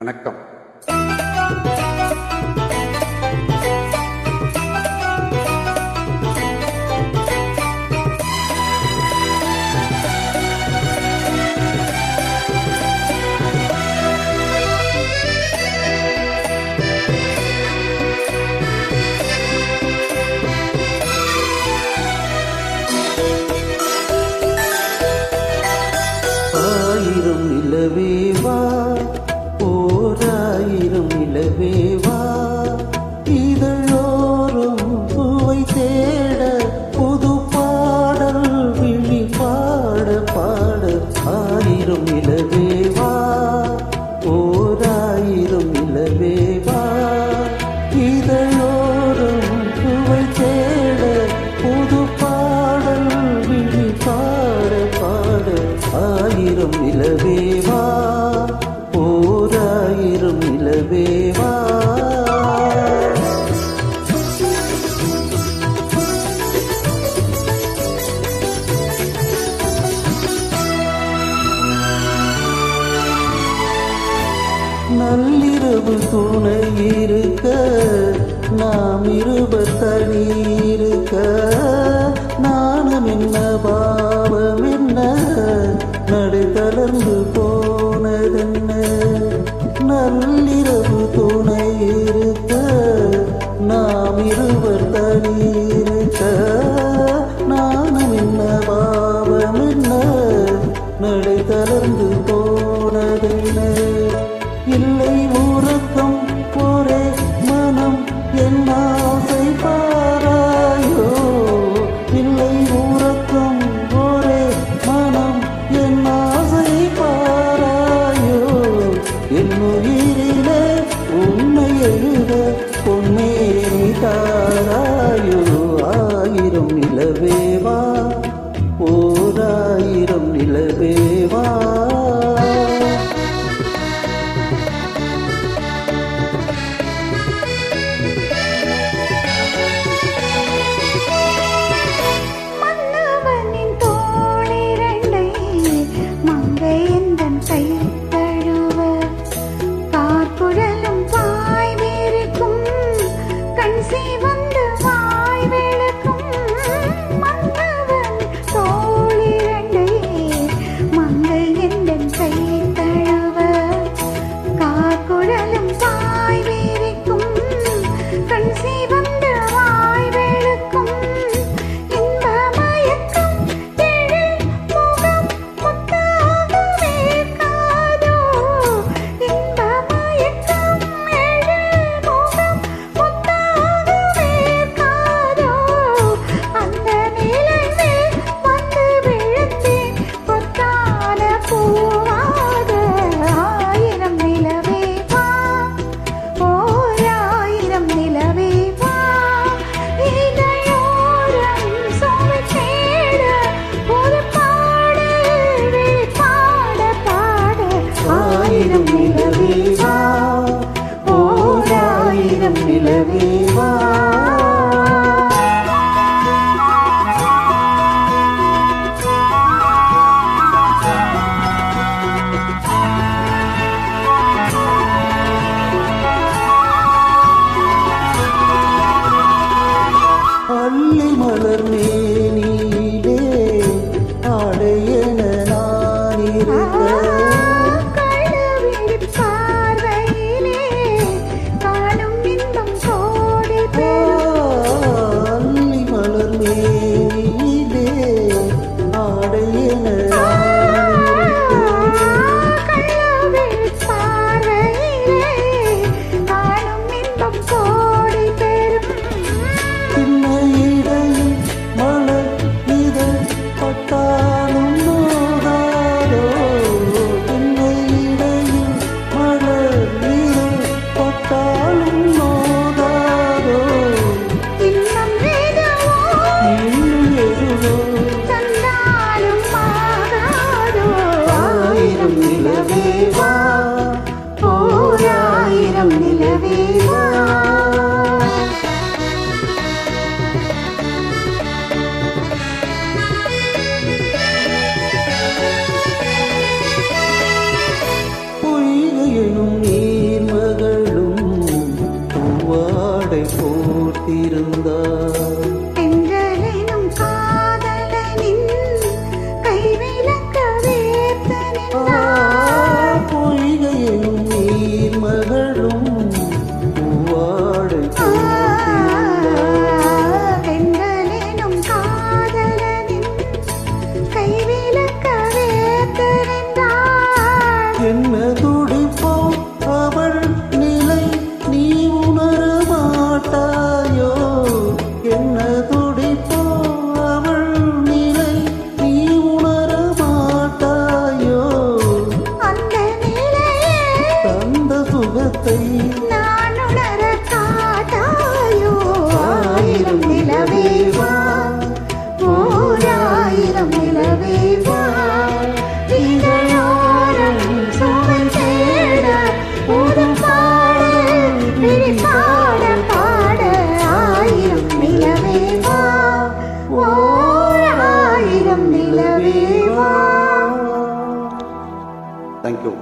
வணக்கம். ஆயிரம் நிலவேவா, ஓராயிரம் நிலவேவா, இதழோறும் பூவை தேட புது பாடல் விழி பாட பாட. ஆயிரம் நிலவேவா, ஓராயிரம் நிலவேவா, இதழோறும் பூவை தேட புது பாடல் விழி பாட பாட. ஆயிரம் நிலவேவா, ஓராயிரம் நிலவேவா. நள்ளிரவு துணை இருக்க, நாம் இருவர் தனி இருக்க, நாணம் என்ன பாவம் என்ன, நடை தளர்ந்து போனதென்ன. நள்ளிரவு துணை இருக்க, நாம் இருவர் தனி இருக்க, நாணம் என்ன பாவம் என்ன, நடை தளர்ந்து போனதென்ன. இல்லை உறக்கம் ஒரே மனம் என் ஆசை பாராயோ, இல்லை உறக்கம் ஒரே மனம் என் ஆசை பாராயோ. என் உயிரிலே உன்னை எழுத பொன்னேறி தாராயோ. ஆயிரம் நிலவேவா, ஓராயிரம் நிலவேவா. பார்ப்புடலும் பாய் வீருக்கும் கண் செய்வ துடிப்போ அவள் நிலை நீ உணர மாட்டாயோ என்ன துடிப்போ அவள் நிலை நீ உணர மாட்டாயோ அந்த நிலையே தந்த சுகத்தை நான் உணர காட்டாயோ ஆயிரம் நிலவே வா ஓர் ஆயிரம் நிலவே வா இதழோரம் சுவை தேட ஒரு பாடல் விழி பாட பாட ஆயிரம் நிலவே வா ஓர் ஆயிரம் நிலவே வா தேங்க்யூ